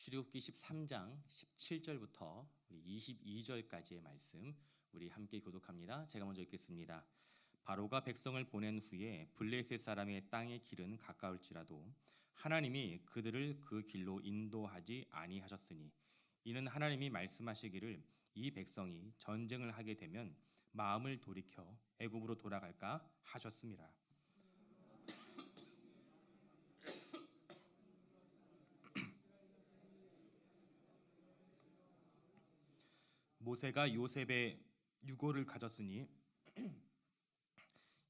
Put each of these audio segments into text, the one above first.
출애굽기 13장 17절부터 22절까지의 말씀 우리 함께 교독합니다. 제가 먼저 읽겠습니다. 바로가 백성을 보낸 후에 블레셋 사람의 땅의 길은 가까울지라도 하나님이 그들을 그 길로 인도하지 아니하셨으니 이는 하나님이 말씀하시기를 이 백성이 전쟁을 하게 되면 마음을 돌이켜 애굽으로 돌아갈까 하셨습니다. 모세가 요셉의 유고를 가졌으니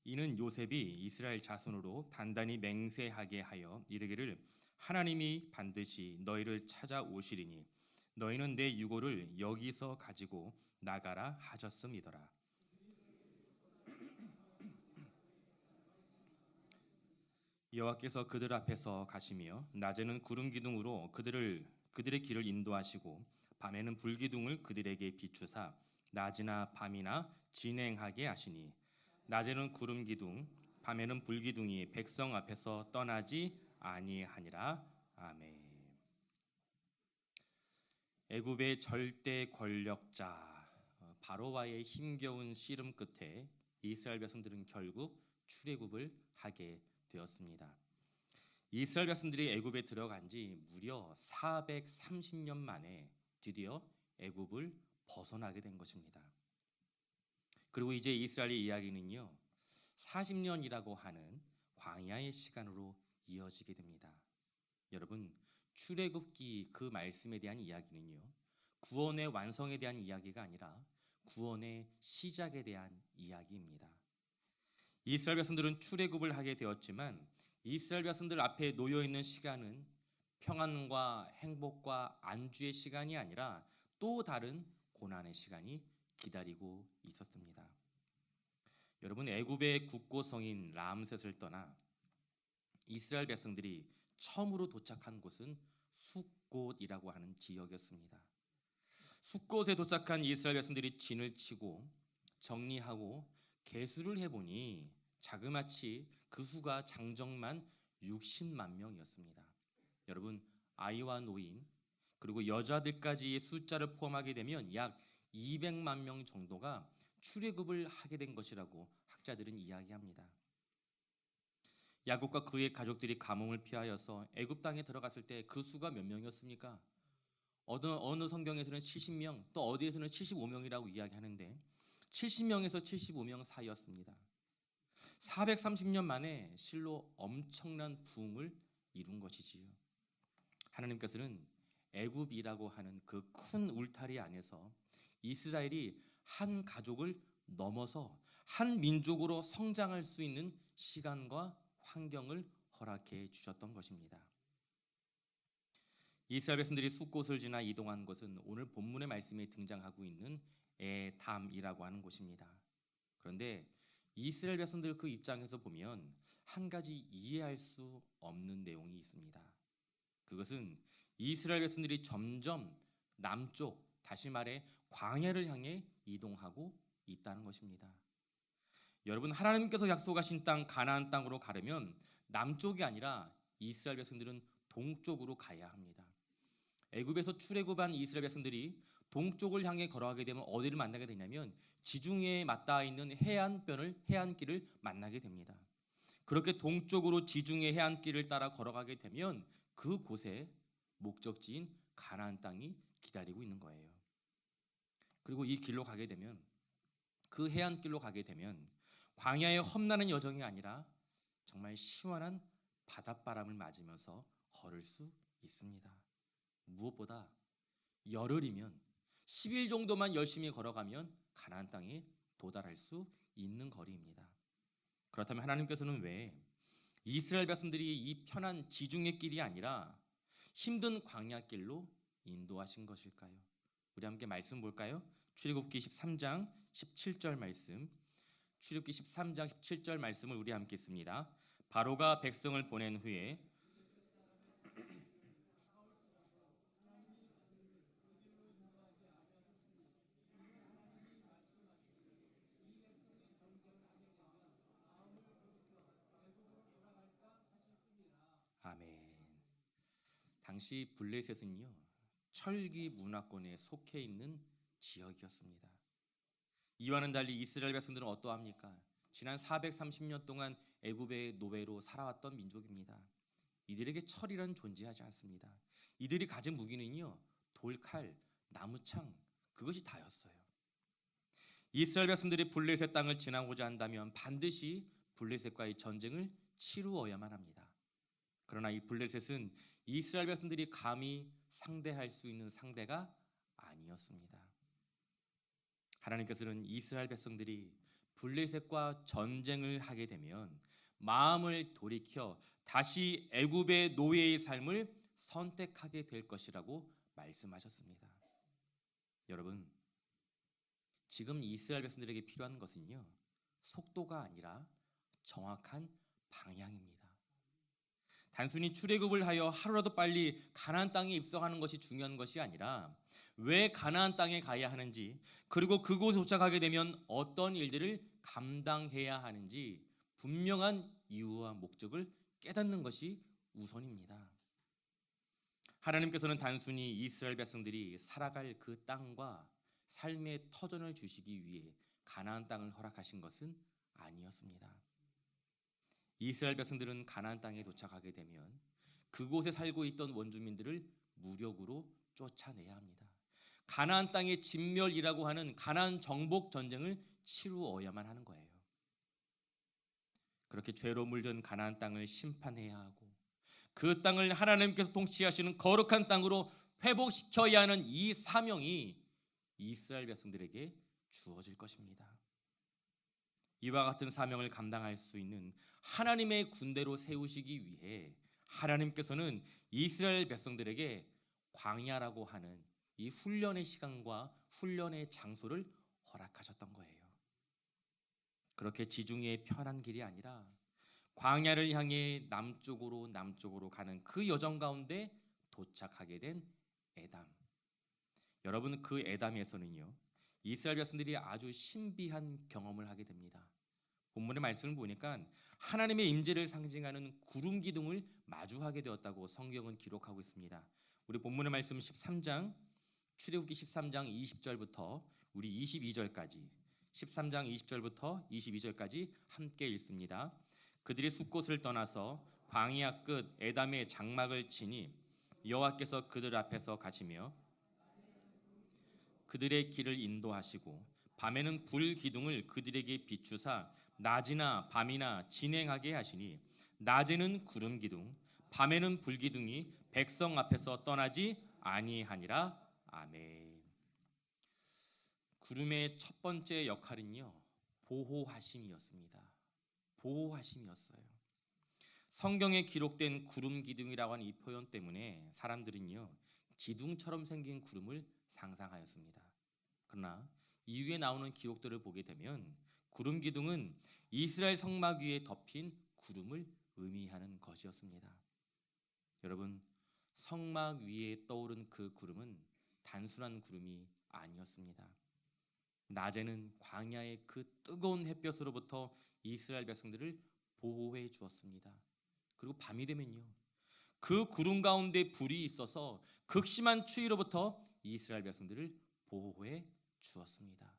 이는 요셉이 이스라엘 자손으로 단단히 맹세하게 하여 이르기를 하나님이 반드시 너희를 찾아오시리니 너희는 내 유고를 여기서 가지고 나가라 하셨음이더라. 여호와께서 그들 앞에서 가시며 낮에는 구름 기둥으로 그들의 길을 인도하시고 밤에는 불기둥을 그들에게 비추사 낮이나 밤이나 진행하게 하시니 낮에는 구름 기둥 밤에는 불기둥이 백성 앞에서 떠나지 아니하니라. 아멘. 애굽의 절대 권력자 바로와의 힘겨운 씨름 끝에 이스라엘 백성들은 결국 출애굽을 하게 되었습니다. 이스라엘 백성들이 애굽에 들어간 지 무려 430년 만에 드디어 애굽을 벗어나게 된 것입니다. 그리고 이제 이스라엘의 이야기는요 40년이라고 하는 광야의 시간으로 이어지게 됩니다. 여러분, 출애굽기 그 말씀에 대한 이야기는요 구원의 완성에 대한 이야기가 아니라 구원의 시작에 대한 이야기입니다. 이스라엘 백성들은 출애굽을 하게 되었지만 이스라엘 백성들 앞에 놓여 있는 시간은 평안과 행복과 안주의 시간이 아니라 또 다른 고난의 시간이 기다리고 있었습니다. 여러분, 애굽의 국고성인 람셋을 떠나 이스라엘 백성들이 처음으로 도착한 곳은 숫곳이라고 하는 지역이었습니다. 숫곳에 도착한 이스라엘 백성들이 진을 치고 정리하고 계수를 해보니 자그마치 그 수가 장정만 60만 명이었습니다. 여러분, 아이와 노인 그리고 여자들까지의 숫자를 포함하게 되면 약 200만 명 정도가 출애굽을 하게 된 것이라고 학자들은 이야기합니다. 야곱과 그의 가족들이 가뭄을 피하여서 애굽 땅에 들어갔을 때 그 수가 몇 명이었습니까? 어느 성경에서는 70명, 또 어디에서는 75명이라고 이야기하는데 70명에서 75명 사이였습니다. 430년 만에 실로 엄청난 부흥을 이룬 것이지요. 하나님께서는 애굽이라고 하는 그 큰 울타리 안에서 이스라엘이 한 가족을 넘어서 한 민족으로 성장할 수 있는 시간과 환경을 허락해 주셨던 것입니다. 이스라엘 백성들이 숫곳을 지나 이동한 것은 오늘 본문의 말씀에 등장하고 있는 에담이라고 하는 곳입니다. 그런데 이스라엘 백성들 그 입장에서 보면 한 가지 이해할 수 없는 내용이 있습니다. 그것은 이스라엘 백성들이 점점 남쪽, 다시 말해 광야를 향해 이동하고 있다는 것입니다. 여러분, 하나님께서 약속하신 땅 가나안 땅으로 가려면 남쪽이 아니라 이스라엘 백성들은 동쪽으로 가야 합니다. 애굽에서 출애굽한 이스라엘 백성들이 동쪽을 향해 걸어가게 되면 어디를 만나게 되냐면 지중해에 맞닿아 있는 해안길을 만나게 됩니다. 그렇게 동쪽으로 지중해 해안길을 따라 걸어가게 되면 그곳에 목적지인 가나안 땅이 기다리고 있는 거예요. 그리고 이 길로 가게 되면 그 해안길로 가게 되면 광야의 험난한 여정이 아니라 정말 시원한 바닷바람을 맞으면서 걸을 수 있습니다. 무엇보다 열흘이면 10일 정도만 열심히 걸어가면 가나안 땅에 도달할 수 있는 거리입니다. 그렇다면 하나님께서는 왜 이스라엘 백성들이 이 편한 지중해 길이 아니라 힘든 광야길로 인도하신 것일까요? 우리 함께 말씀 볼까요? 출애굽기 13장 17절 말씀, 출애굽기 13장 17절 말씀을 우리 함께 읽습니다. 바로가 백성을 보낸 후에 아멘. 당시 블레셋은요, 철기 문화권에 속해 있는 지역이었습니다. 이와는 달리 이스라엘 백성들은 어떠합니까? 지난 430년 동안 애굽의 노예로 살아왔던 민족입니다. 이들에게 철이란 존재하지 않습니다. 이들이 가진 무기는요, 돌칼, 나무창, 그것이 다였어요. 이스라엘 백성들이 블레셋 땅을 지나고자 한다면 반드시 블레셋과의 전쟁을 치루어야만 합니다. 그러나 이 블레셋은 이스라엘 백성들이 감히 상대할 수 있는 상대가 아니었습니다. 하나님께서는 이스라엘 백성들이 블레셋과 전쟁을 하게 되면 마음을 돌이켜 다시 애굽의 노예의 삶을 선택하게 될 것이라고 말씀하셨습니다. 여러분, 지금 이스라엘 백성들에게 필요한 것은요, 속도가 아니라 정확한 방향입니다. 단순히 출애굽을 하여 하루라도 빨리 가나안 땅에 입성하는 것이 중요한 것이 아니라 왜 가나안 땅에 가야 하는지, 그리고 그곳에 도착하게 되면 어떤 일들을 감당해야 하는지 분명한 이유와 목적을 깨닫는 것이 우선입니다. 하나님께서는 단순히 이스라엘 백성들이 살아갈 그 땅과 삶의 터전을 주시기 위해 가나안 땅을 허락하신 것은 아니었습니다. 이스라엘 백성들은 가나안 땅에 도착하게 되면 그곳에 살고 있던 원주민들을 무력으로 쫓아내야 합니다. 가나안 땅의 진멸이라고 하는 가나안 정복 전쟁을 치루어야만 하는 거예요. 그렇게 죄로 물든 가나안 땅을 심판해야 하고 그 땅을 하나님께서 통치하시는 거룩한 땅으로 회복시켜야 하는 이 사명이 이스라엘 백성들에게 주어질 것입니다. 이와 같은 사명을 감당할 수 있는 하나님의 군대로 세우시기 위해 하나님께서는 이스라엘 백성들에게 광야라고 하는 이 훈련의 시간과 훈련의 장소를 허락하셨던 거예요. 그렇게 지중해의 편한 길이 아니라 광야를 향해 남쪽으로 가는 그 여정 가운데 도착하게 된 에담. 여러분, 그 에담에서는요, 이스라엘 백성들이 아주 신비한 경험을 하게 됩니다. 본문의 말씀을 보니까 하나님의 임재를 상징하는 구름 기둥을 마주하게 되었다고 성경은 기록하고 있습니다. 우리 본문의 말씀 13장, 출애굽기 13장 20절부터 우리 22절까지, 13장 20절부터 22절까지 함께 읽습니다. 그들이 숫곳을 떠나서 광야 끝 에담의 장막을 치니 여호와께서 그들 앞에서 가시며 그들의 길을 인도하시고 밤에는 불 기둥을 그들에게 비추사 낮이나 밤이나 진행하게 하시니 낮에는 구름 기둥 밤에는 불 기둥이 백성 앞에서 떠나지 아니하니라. 아멘. 구름의 첫 번째 역할은요, 보호하심이었습니다. 보호하심이었어요. 성경에 기록된 구름 기둥이라고 하는 이 표현 때문에 사람들은요, 기둥처럼 생긴 구름을 상상하였습니다. 그러나 이후에 나오는 기록들을 보게 되면 구름 기둥은 이스라엘 성막 위에 덮인 구름을 의미하는 것이었습니다. 여러분, 성막 위에 떠오른 그 구름은 단순한 구름이 아니었습니다. 낮에는 광야의 그 뜨거운 햇볕으로부터 이스라엘 백성들을 보호해 주었습니다. 그리고 밤이 되면요, 그 구름 가운데 불이 있어서 극심한 추위로부터 이스라엘 백성들을 보호해 주었습니다.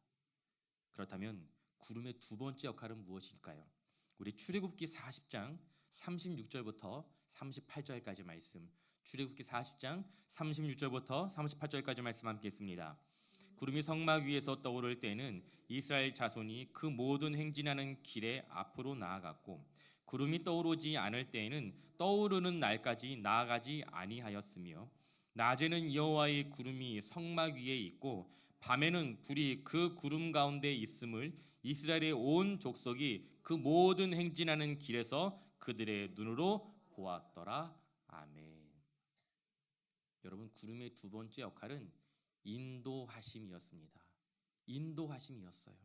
그렇다면 구름의 두 번째 역할은 무엇일까요? 우리 출애굽기 40장 36절부터 38절까지 말씀, 출애굽기 40장 36절부터 38절까지 말씀 함께 있습니다. 구름이 성막 위에서 떠오를 때에는 이스라엘 자손이 그 모든 행진하는 길에 앞으로 나아갔고 구름이 떠오르지 않을 때에는 떠오르는 날까지 나아가지 아니하였으며 낮에는 여호와의 구름이 성막 위에 있고 밤에는 불이 그 구름 가운데 있음을 이스라엘의 온 족속이 그 모든 행진하는 길에서 그들의 눈으로 보았더라. 아멘. 여러분, 구름의 두 번째 역할은 인도하심이었습니다. 인도하심이었어요.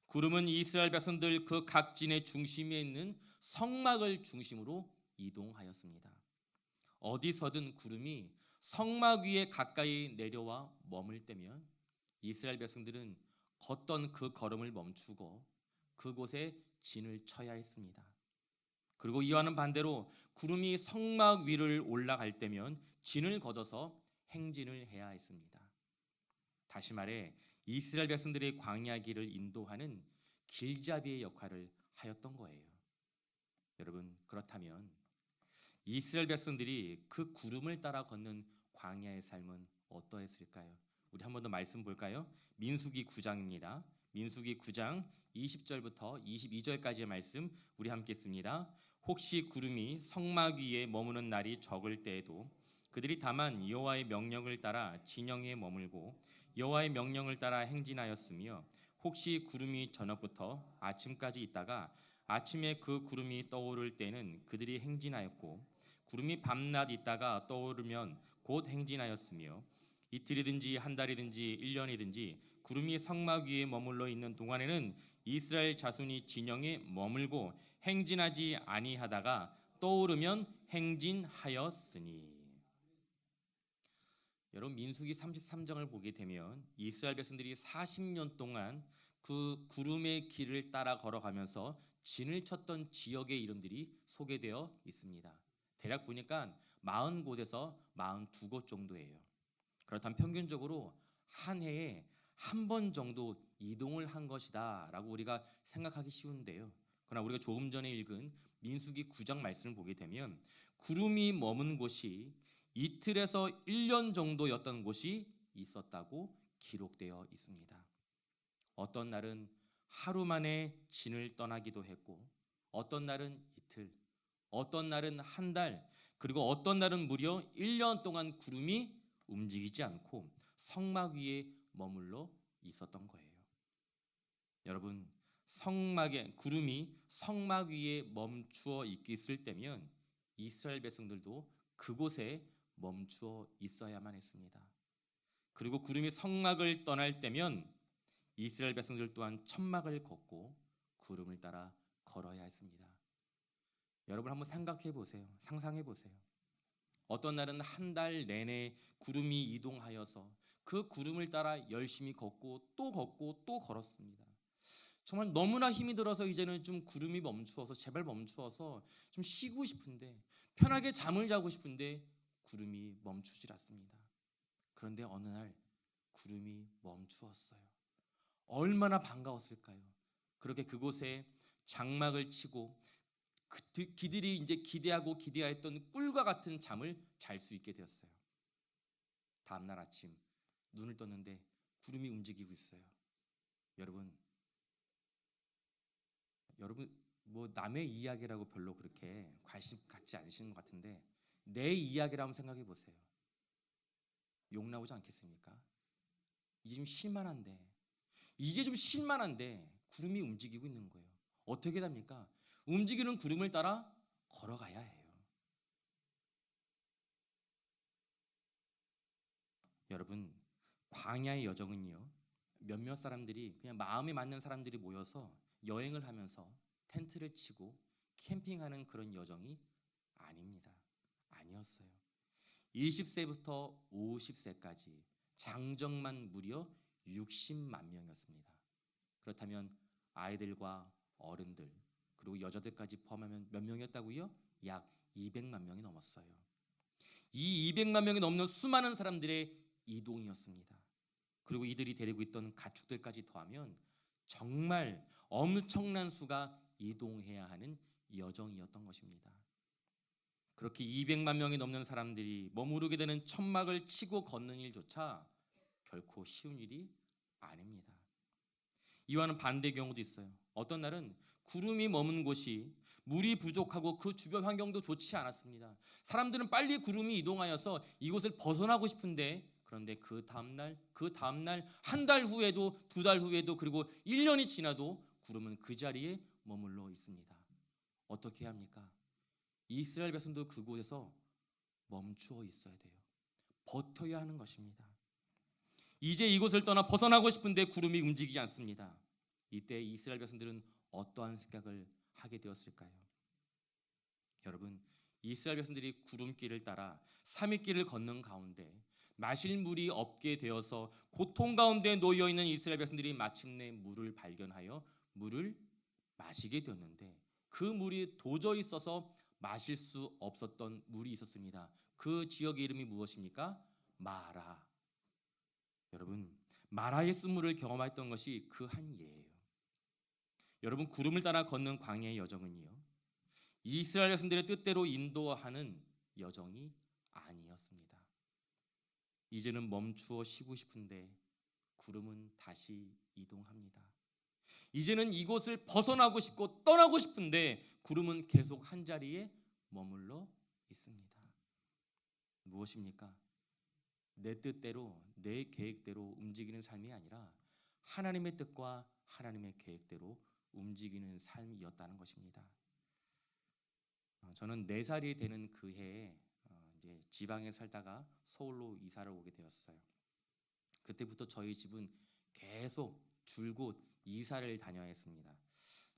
구름은 이스라엘 백성들 그 각진의 중심에 있는 성막을 중심으로 이동하였습니다. 어디서든 구름이 성막 위에 가까이 내려와 머물 때면 이스라엘 백성들은 걷던 그 걸음을 멈추고 그곳에 진을 쳐야 했습니다. 그리고 이와는 반대로 구름이 성막 위를 올라갈 때면 진을 걷어서 행진을 해야 했습니다. 다시 말해 이스라엘 백성들의 광야 길을 인도하는 길잡이의 역할을 하였던 거예요. 여러분, 그렇다면 이스라엘 백성들이 그 구름을 따라 걷는 광야의 삶은 어떠했을까요? 우리 한 번 더 말씀 볼까요? 민수기 9장입니다. 민수기 9장 20절부터 22절까지의 말씀 우리 함께 씁니다. 혹시 구름이 성막 위에 머무는 날이 적을 때에도 그들이 다만 여호와의 명령을 따라 진영에 머물고 여호와의 명령을 따라 행진하였으며 혹시 구름이 저녁부터 아침까지 있다가 아침에 그 구름이 떠오를 때는 그들이 행진하였고 구름이 밤낮 있다가 떠오르면 곧 행진하였으며 이틀이든지 한 달이든지 1년이든지 구름이 성막 위에 머물러 있는 동안에는 이스라엘 자손이 진영에 머물고 행진하지 아니하다가 떠오르면 행진하였으니. 여러분, 민수기 33장을 보게 되면 이스라엘 백성들이 40년 동안 그 구름의 길을 따라 걸어가면서 진을 쳤던 지역의 이름들이 소개되어 있습니다. 대략 보니까 40곳에서 42곳 정도예요. 그렇다면 평균적으로 한 해에 한 번 정도 이동을 한 것이다 라고 우리가 생각하기 쉬운데요. 그러나 우리가 조금 전에 읽은 민수기 9장 말씀을 보게 되면 구름이 머문 곳이 이틀에서 1년 정도였던 곳이 있었다고 기록되어 있습니다. 어떤 날은 하루 만에 진을 떠나기도 했고 어떤 날은 이틀, 어떤 날은 한 달, 그리고 어떤 날은 무려 1년 동안 구름이 움직이지 않고 성막 위에 머물러 있었던 거예요. 여러분, 구름이 성막 위에 멈추어 있을 때면 이스라엘 백성들도 그곳에 멈추어 있어야만 했습니다. 그리고 구름이 성막을 떠날 때면 이스라엘 백성들 또한 천막을 걷고 구름을 따라 걸어야 했습니다. 여러분 한번 생각해 보세요. 상상해 보세요. 어떤 날은 한 달 내내 구름이 이동하여서 그 구름을 따라 열심히 걷고 또 걸었습니다. 정말 너무나 힘이 들어서 이제는 좀 구름이 멈추어서 제발 멈추어서 좀 쉬고 싶은데 편하게 잠을 자고 싶은데 구름이 멈추질 않습니다. 그런데 어느 날 구름이 멈추었어요. 얼마나 반가웠을까요? 그렇게 그곳에 장막을 치고 그들이 이제 기대하였던 꿀과 같은 잠을 잘 수 있게 되었어요. 다음날 아침 눈을 떴는데 구름이 움직이고 있어요. 여러분 뭐 남의 이야기라고 별로 그렇게 관심 갖지 않으시는 것 같은데 내 이야기라 한번 생각해 보세요. 욕 나오지 않겠습니까? 이제 좀 쉴만한데 구름이 움직이고 있는 거예요. 어떻게 됩니까? 움직이는 구름을 따라 걸어가야 해요. 여러분, 광야의 여정은요, 몇몇 사람들이 그냥 마음에 맞는 사람들이 모여서 여행을 하면서 텐트를 치고 캠핑하는 그런 여정이 아니었어요. 20세부터 50세까지 장정만 무려 60만 명이었습니다. 그렇다면 아이들과 어른들 그리고 여자들까지 포함하면 몇 명이었다고요? 약 200만 명이 넘었어요. 이 200만 명이 넘는 수많은 사람들의 이동이었습니다. 그리고 이들이 데리고 있던 가축들까지 더하면 정말 엄청난 수가 이동해야 하는 여정이었던 것입니다. 그렇게 200만 명이 넘는 사람들이 머무르게 되는 천막을 치고 걷는 일조차 결코 쉬운 일이 아닙니다. 이와는 반대 경우도 있어요. 어떤 날은 구름이 머문 곳이 물이 부족하고 그 주변 환경도 좋지 않았습니다. 사람들은 빨리 구름이 이동하여서 이곳을 벗어나고 싶은데 그런데 그 다음날 한 달 후에도 두 달 후에도 그리고 1년이 지나도 구름은 그 자리에 머물러 있습니다. 어떻게 해야 합니까? 이스라엘 백성도 그곳에서 멈추어 있어야 돼요. 버텨야 하는 것입니다. 이제 이곳을 떠나 벗어나고 싶은데 구름이 움직이지 않습니다. 이때 이스라엘 백성들은 어떠한 생각을 하게 되었을까요? 여러분, 이스라엘 백성들이 구름길을 따라 삼위길을 걷는 가운데 마실 물이 없게 되어서 고통 가운데 놓여 있는 이스라엘 백성들이 마침내 물을 발견하여 물을 마시게 되었는데 그 물이 도저히 써서 마실 수 없었던 물이 있었습니다. 그 지역의 이름이 무엇입니까? 마라. 여러분, 마라의 쓴물을 경험했던 것이 그 한 예예요. 여러분, 구름을 따라 걷는 광야의 여정은요, 이스라엘 백성들의 뜻대로 인도하는 여정이 아니었습니다. 이제는 멈추어 쉬고 싶은데 구름은 다시 이동합니다. 이제는 이곳을 벗어나고 싶고 떠나고 싶은데 구름은 계속 한 자리에 머물러 있습니다. 무엇입니까? 내 뜻대로, 내 계획대로 움직이는 삶이 아니라 하나님의 뜻과 하나님의 계획대로 움직이는 삶이었다는 것입니다. 저는 4살이 되는 그 해에 이제 지방에 살다가 서울로 이사를 오게 되었어요. 그때부터 저희 집은 계속 줄곧 이사를 다녀야 했습니다.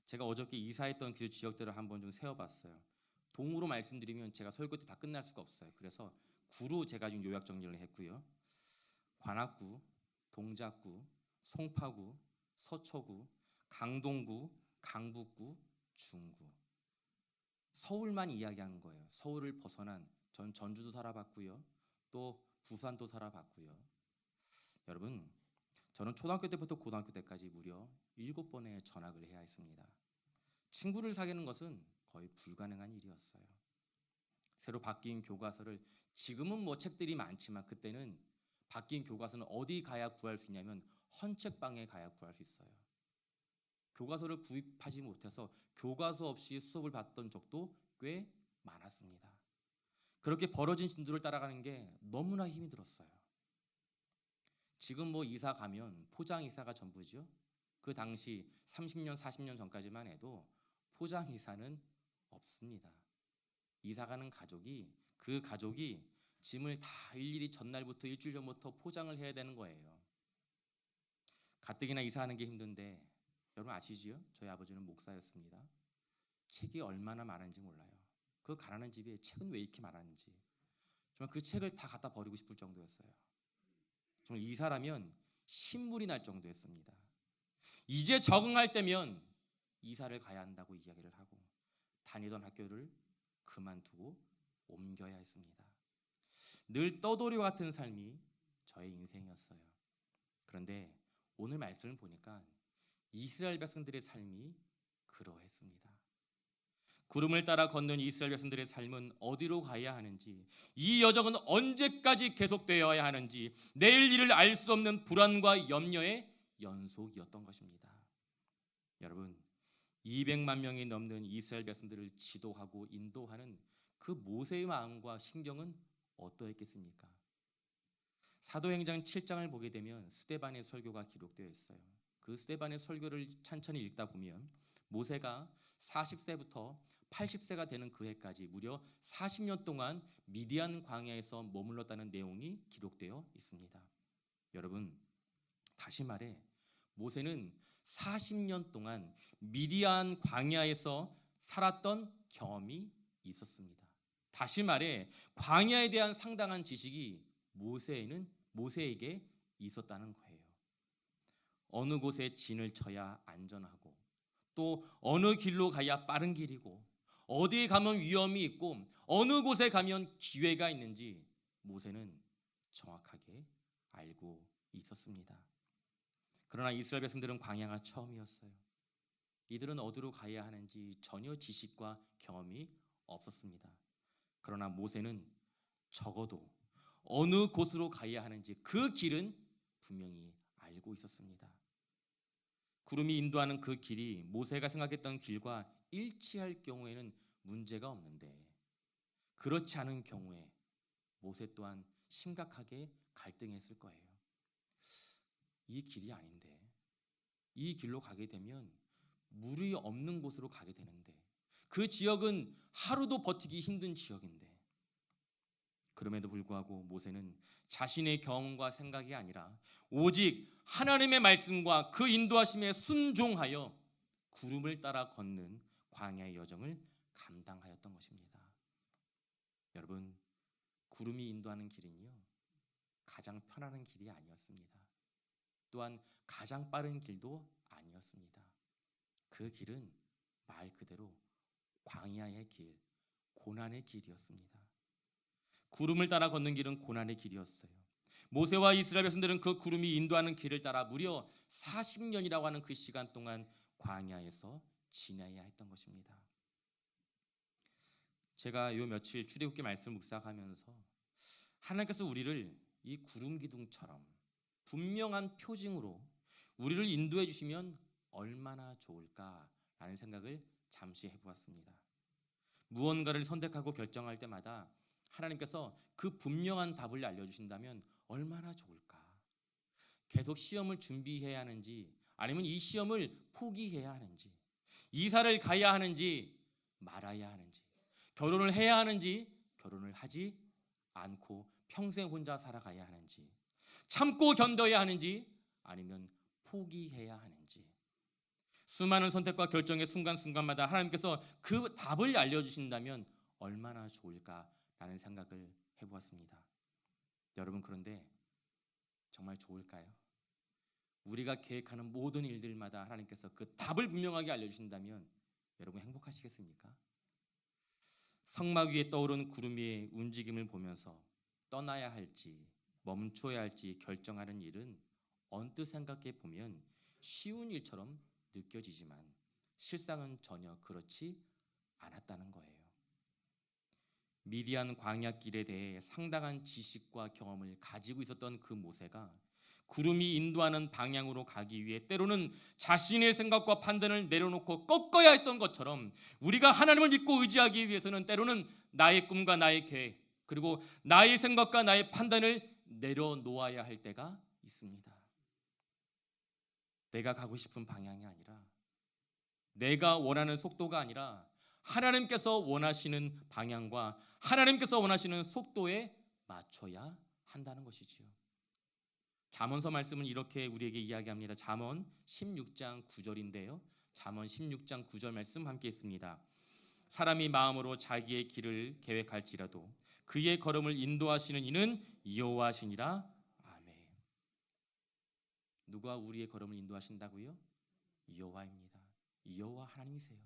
제가 어저께 이사했던 그 지역들을 한번 좀 세어봤어요. 동으로 말씀드리면 제가 설교 때 다 끝날 수가 없어요. 그래서 구로 제가 좀 요약 정리를 했고요. 관악구, 동작구, 송파구, 서초구, 강동구, 강북구, 중구. 서울만 이야기한 거예요. 서울을 벗어난, 전 전주도 살아봤고요. 또 부산도 살아봤고요. 여러분, 저는 초등학교 때부터 고등학교 때까지 무려 7번의 전학을 해야 했습니다. 친구를 사귀는 것은 거의 불가능한 일이었어요. 새로 바뀐 교과서를, 지금은 뭐 책들이 많지만 그때는 바뀐 교과서는 어디 가야 구할 수 있냐면 헌책방에 가야 구할 수 있어요. 교과서를 구입하지 못해서 교과서 없이 수업을 받던 적도 꽤 많았습니다. 그렇게 벌어진 진도를 따라가는 게 너무나 힘이 들었어요. 지금 뭐 이사 가면 포장 이사가 전부죠. 그 당시 30년, 40년 전까지만 해도 포장 이사는 없습니다. 이사 가는 가족이, 그 가족이 짐을 다 일일이 전날부터 일주일 전부터 포장을 해야 되는 거예요. 가뜩이나 이사하는 게 힘든데, 여러분 아시지요? 저희 아버지는 목사였습니다. 책이 얼마나 많은지 몰라요. 그 가난한 집에 책은 왜 이렇게 많았는지, 정말 그 책을 다 갖다 버리고 싶을 정도였어요. 정말 이사라면 신물이 날 정도였습니다. 이제 적응할 때면 이사를 가야 한다고 이야기를 하고 다니던 학교를 그만두고 옮겨야 했습니다. 늘 떠돌이와 같은 삶이 저의 인생이었어요. 그런데 오늘 말씀을 보니까 이스라엘 백성들의 삶이 그러했습니다. 구름을 따라 걷는 이스라엘 백성들의 삶은 어디로 가야 하는지, 이 여정은 언제까지 계속되어야 하는지, 내일 일을 알 수 없는 불안과 염려의 연속이었던 것입니다. 여러분, 200만 명이 넘는 이스라엘 백성들을 지도하고 인도하는 그 모세의 마음과 신경은 어떠했겠습니까? 사도행전 7장을 보게 되면 스데반의 설교가 기록되어 있어요. 그 스데반의 설교를 찬찬히 읽다 보면 모세가 40세부터 80세가 되는 그 해까지 무려 40년 동안 미디안 광야에서 머물렀다는 내용이 기록되어 있습니다. 여러분, 다시 말해 모세는 40년 동안 미디안 광야에서 살았던 경험이 있었습니다. 다시 말해 광야에 대한 상당한 지식이 모세에게 있었다는 거예요. 어느 곳에 진을 쳐야 안전하고, 또 어느 길로 가야 빠른 길이고, 어디에 가면 위험이 있고, 어느 곳에 가면 기회가 있는지 모세는 정확하게 알고 있었습니다. 그러나 이스라엘 백성들은 광야가 처음이었어요. 이들은 어디로 가야 하는지 전혀 지식과 경험이 없었습니다. 그러나 모세는 적어도 어느 곳으로 가야 하는지 그 길은 분명히 알고 있었습니다. 구름이 인도하는 그 길이 모세가 생각했던 길과 일치할 경우에는 문제가 없는데, 그렇지 않은 경우에 모세 또한 심각하게 갈등했을 거예요. 이 길이 아닌데, 이 길로 가게 되면 물이 없는 곳으로 가게 되는데, 그 지역은 하루도 버티기 힘든 지역인데, 그럼에도 불구하고 모세는 자신의 경험과 생각이 아니라 오직 하나님의 말씀과 그 인도하심에 순종하여 구름을 따라 걷는 광야의 여정을 감당하였던 것입니다. 여러분, 구름이 인도하는 길은요, 가장 편안한 길이 아니었습니다. 또한 가장 빠른 길도 아니었습니다. 그 길은 말 그대로 광야의 길, 고난의 길이었습니다. 구름을 따라 걷는 길은 고난의 길이었어요. 모세와 이스라엘 백성들은 그 구름이 인도하는 길을 따라 무려 40년이라고 하는 그 시간 동안 광야에서 지내야 했던 것입니다. 제가 요 며칠 출애굽기 말씀 묵상하면서 하나님께서 우리를 이 구름 기둥처럼 분명한 표징으로 우리를 인도해 주시면 얼마나 좋을까라는 생각을 잠시 해보았습니다. 무언가를 선택하고 결정할 때마다 하나님께서 그 분명한 답을 알려주신다면 얼마나 좋을까. 계속 시험을 준비해야 하는지 아니면 이 시험을 포기해야 하는지, 이사를 가야 하는지 말아야 하는지, 결혼을 해야 하는지 결혼을 하지 않고 평생 혼자 살아가야 하는지, 참고 견뎌야 하는지 아니면 포기해야 하는지, 수많은 선택과 결정의 순간순간마다 하나님께서 그 답을 알려주신다면 얼마나 좋을까라는 생각을 해보았습니다. 여러분, 그런데 정말 좋을까요? 우리가 계획하는 모든 일들마다 하나님께서 그 답을 분명하게 알려주신다면 여러분 행복하시겠습니까? 성막 위에 떠오른 구름 위의 움직임을 보면서 떠나야 할지 멈춰야 할지 결정하는 일은 언뜻 생각해 보면 쉬운 일처럼 느껴지지만 실상은 전혀 그렇지 않았다는 거예요. 미디안 광야길에 대해 상당한 지식과 경험을 가지고 있었던 그 모세가 구름이 인도하는 방향으로 가기 위해 때로는 자신의 생각과 판단을 내려놓고 꺾어야 했던 것처럼 우리가 하나님을 믿고 의지하기 위해서는 때로는 나의 꿈과 나의 계획 그리고 나의 생각과 나의 판단을 내려놓아야 할 때가 있습니다. 내가 가고 싶은 방향이 아니라, 내가 원하는 속도가 아니라 하나님께서 원하시는 방향과 하나님께서 원하시는 속도에 맞춰야 한다는 것이지요. 잠언서 말씀은 이렇게 우리에게 이야기합니다. 잠언 16장 9절인데요. 잠언 16장 9절 말씀 함께 있습니다. 사람이 마음으로 자기의 길을 계획할지라도 그의 걸음을 인도하시는 이는 여호와시니라. 아멘. 누가 우리의 걸음을 인도하신다고요? 여호와입니다. 여호와 하나님이세요.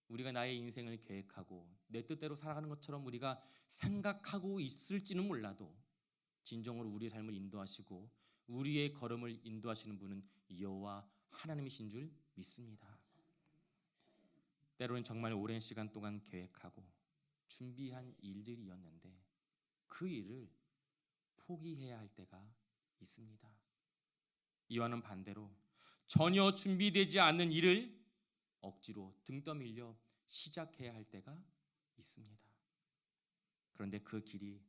우리가 나의 인생을 계획하고 내 뜻대로 살아가는 것처럼 우리가 생각하고 있을지는 몰라도 진정으로 우리의 삶을 인도하시고 우리의 걸음을 인도하시는 분은 여호와 하나님이신 줄 믿습니다. 때로는 정말 오랜 시간 동안 계획하고 준비한 일들이었는데 그 일을 포기해야 할 때가 있습니다. 이와는 반대로 전혀 준비되지 않는 일을 억지로 등 떠밀려 시작해야 할 때가 있습니다. 그런데 그 길이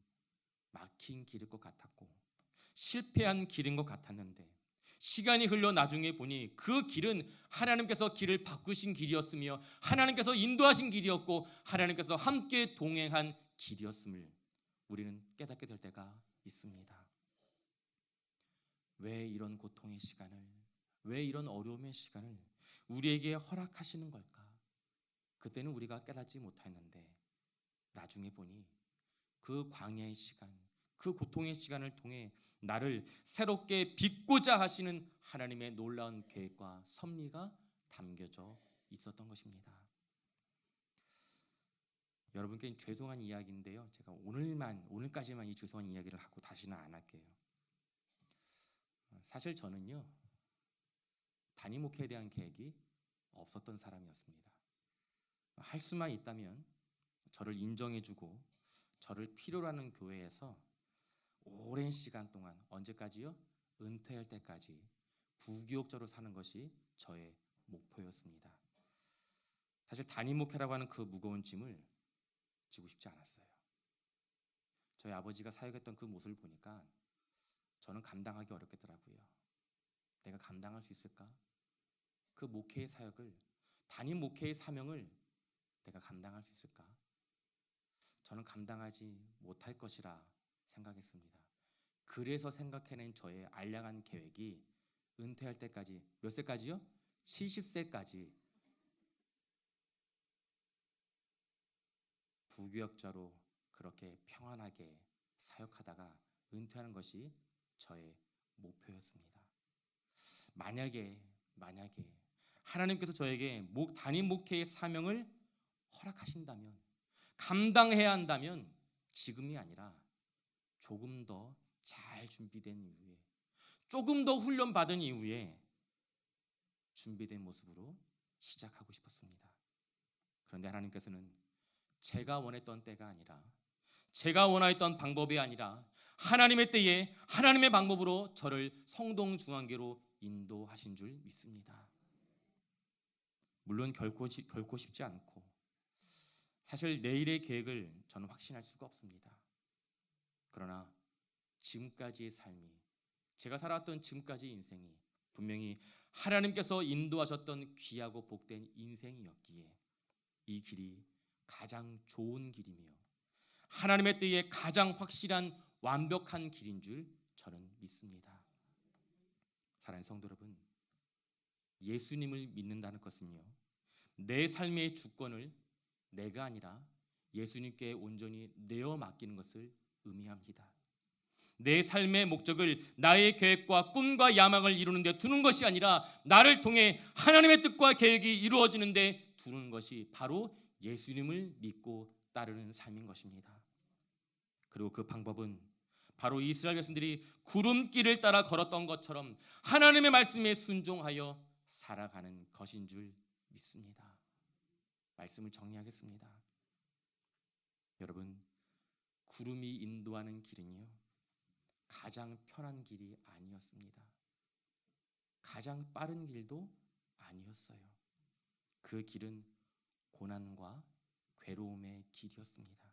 막힌 길일 것 같았고 실패한 길인 것 같았는데 시간이 흘러 나중에 보니 그 길은 하나님께서 길을 바꾸신 길이었으며 하나님께서 인도하신 길이었고 하나님께서 함께 동행한 길이었음을 우리는 깨닫게 될 때가 있습니다. 왜 이런 고통의 시간을, 왜 이런 어려움의 시간을 우리에게 허락하시는 걸까? 그때는 우리가 깨닫지 못했는데 나중에 보니 그 광야의 시간, 그 고통의 시간을 통해 나를 새롭게 빚고자 하시는 하나님의 놀라운 계획과 섭리가 담겨져 있었던 것입니다. 여러분께 죄송한 이야기인데요. 제가 오늘까지만 이 죄송한 이야기를 하고 다시는 안 할게요. 사실 저는요, 단임 목회에 대한 계획이 없었던 사람이었습니다. 할 수만 있다면 저를 인정해주고 저를 필요로 하는 교회에서 오랜 시간 동안, 언제까지요? 은퇴할 때까지 부교육자로 사는 것이 저의 목표였습니다. 사실 단임 목회라고 하는 그 무거운 짐을 지고 싶지 않았어요. 저희 아버지가 사역했던 그 모습을 보니까 저는 감당하기 어렵겠더라고요. 내가 감당할 수 있을까? 그 목회의 사역을, 단임 목회의 사명을 내가 감당할 수 있을까? 저는 감당하지 못할 것이라 생각했습니다. 그래서 생각해낸 저의 알량한 계획이 은퇴할 때까지, 몇 세까지요? 70세까지 부교역자로 그렇게 평안하게 사역하다가 은퇴하는 것이 저의 목표였습니다. 만약에 하나님께서 저에게 단임 목회의 사명을 허락하신다면, 감당해야 한다면 지금이 아니라 조금 더 잘 준비된 이후에, 조금 더 훈련받은 이후에 준비된 모습으로 시작하고 싶었습니다. 그런데 하나님께서는 제가 원했던 때가 아니라, 제가 원하였던 방법이 아니라 하나님의 때에 하나님의 방법으로 저를 성동중앙교로 인도하신 줄 믿습니다. 물론 결코 쉽지 않고, 사실 내일의 계획을 저는 확신할 수가 없습니다. 그러나 지금까지의 삶이, 제가 살아왔던 지금까지의 인생이 분명히 하나님께서 인도하셨던 귀하고 복된 인생이었기에 이 길이 가장 좋은 길이며 하나님의 때에 가장 확실한 완벽한 길인 줄 저는 믿습니다. 사랑하는 성도 여러분, 예수님을 믿는다는 것은요, 내 삶의 주권을 내가 아니라 예수님께 온전히 내어 맡기는 것을 의미합니다. 내 삶의 목적을 나의 계획과 꿈과 야망을 이루는 데 두는 것이 아니라 나를 통해 하나님의 뜻과 계획이 이루어지는 데 두는 것이 바로 예수님을 믿고 따르는 삶인 것입니다. 그리고 그 방법은 바로 이스라엘 백성들이 구름길을 따라 걸었던 것처럼 하나님의 말씀에 순종하여 살아가는 것인 줄 믿습니다. 말씀을 정리하겠습니다. 여러분, 구름이 인도하는 길은요, 가장 편한 길이 아니었습니다. 가장 빠른 길도 아니었어요. 그 길은 고난과 괴로움의 길이었습니다.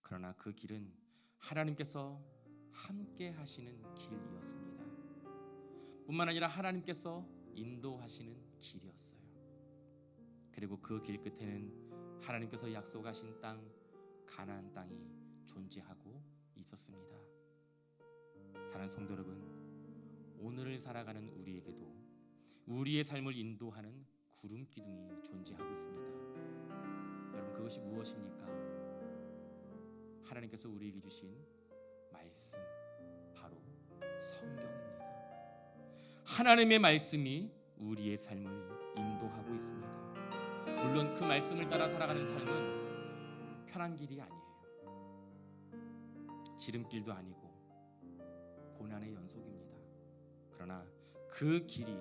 그러나 그 길은 하나님께서 함께 하시는 길이었습니다. 뿐만 아니라 하나님께서 인도하시는 길이었어요. 그리고 그 길 끝에는 하나님께서 약속하신 땅, 가나안 땅이 존재하고 있었습니다. 사랑하는 성도 여러분, 오늘을 살아가는 우리에게도 우리의 삶을 인도하는 구름 기둥이 존재하고 있습니다. 여러분, 그것이 무엇입니까? 하나님께서 우리에게 주신 말씀, 바로 성경입니다. 하나님의 말씀이 우리의 삶을 인도하고 있습니다. 물론 그 말씀을 따라 살아가는 삶은 편한 길이 아니에요. 지름길도 아니고 고난의 연속입니다. 그러나 그 길이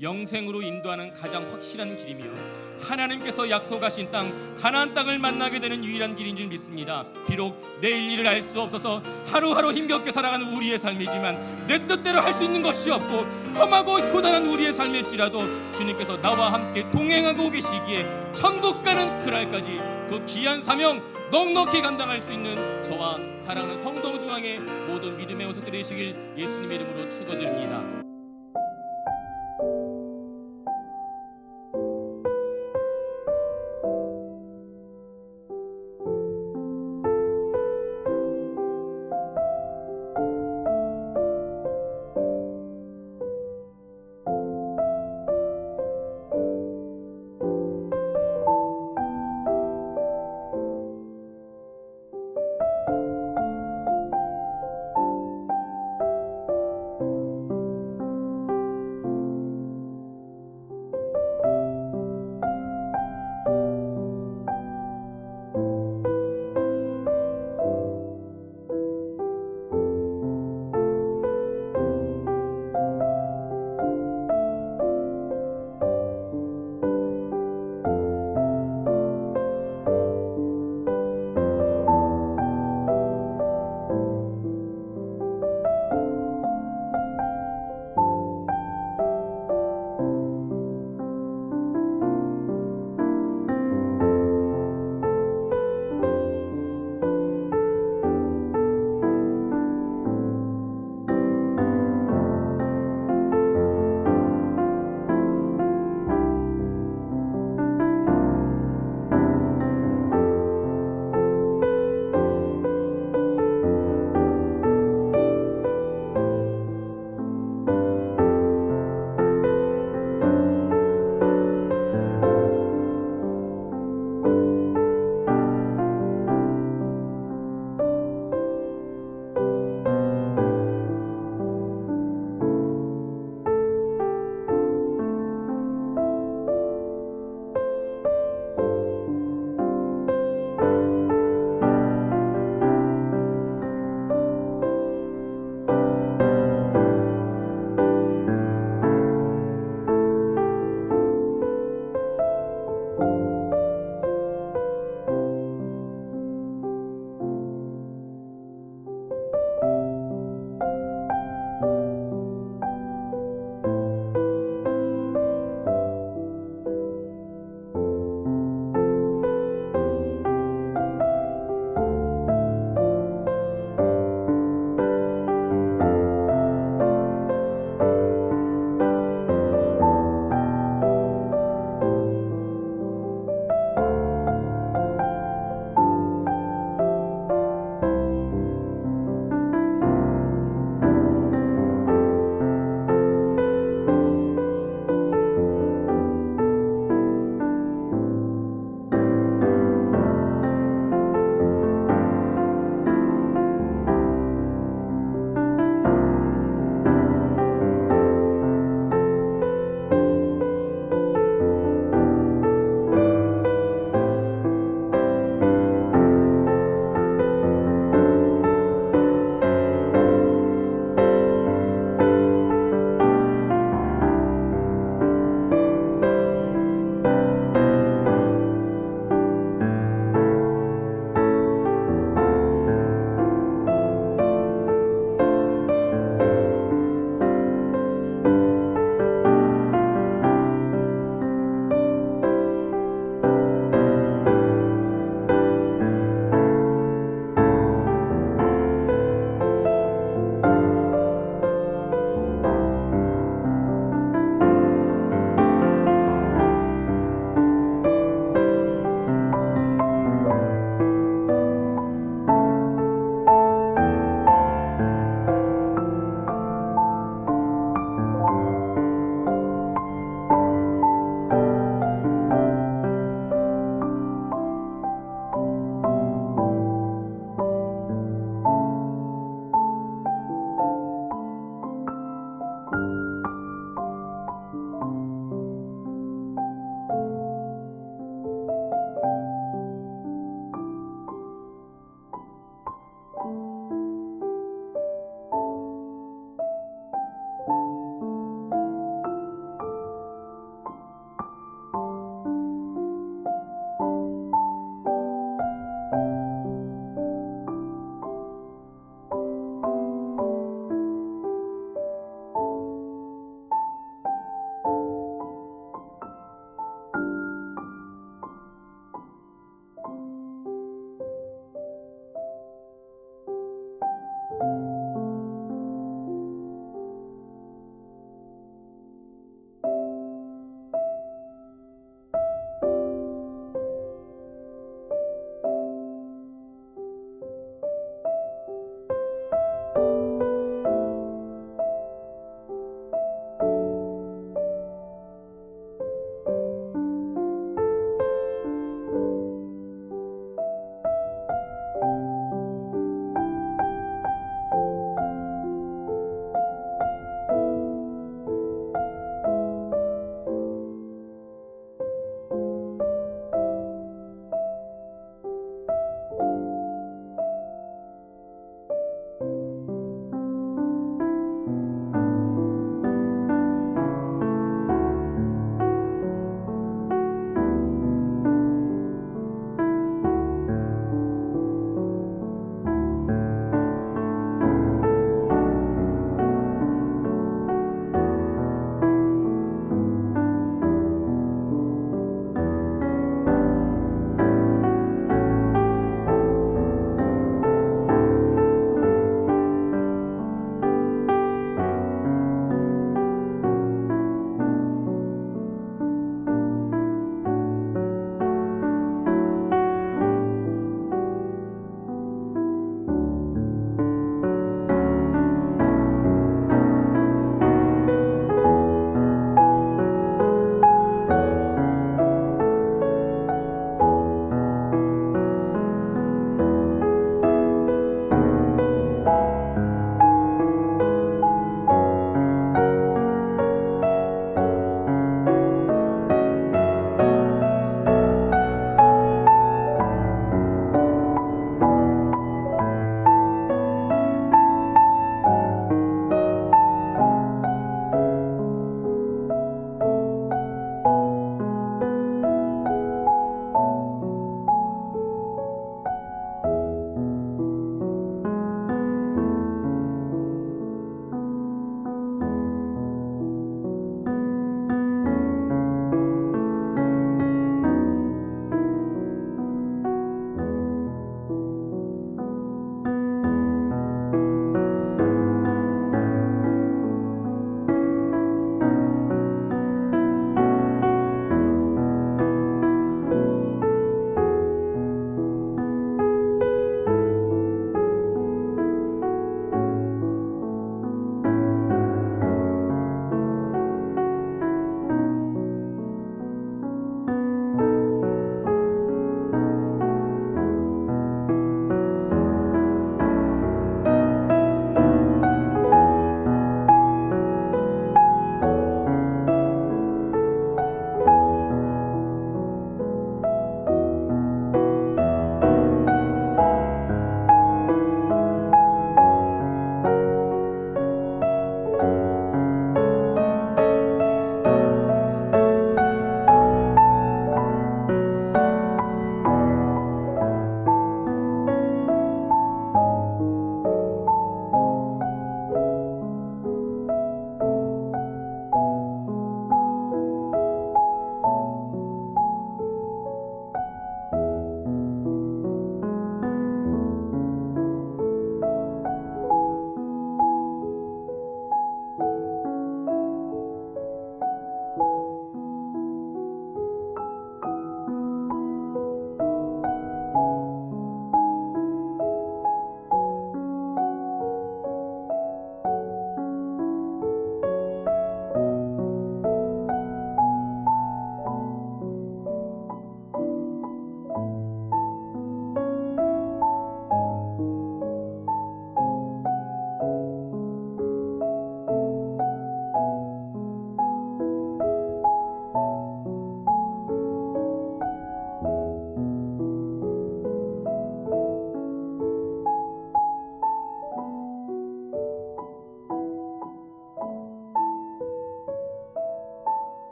영생으로 인도하는 가장 확실한 길이며 하나님께서 약속하신 땅, 가나안 땅을 만나게 되는 유일한 길인 줄 믿습니다. 비록 내일 일을 알 수 없어서 하루하루 힘겹게 살아가는 우리의 삶이지만 내 뜻대로 할 수 있는 것이 없고 험하고 고단한 우리의 삶일지라도 주님께서 나와 함께 동행하고 계시기에 천국 가는 그날까지 그 귀한 사명 넉넉히 감당할 수 있는 저와 사랑하는 성동중앙의 모든 믿음의 모습들이 되시길 예수님의 이름으로 축원드립니다.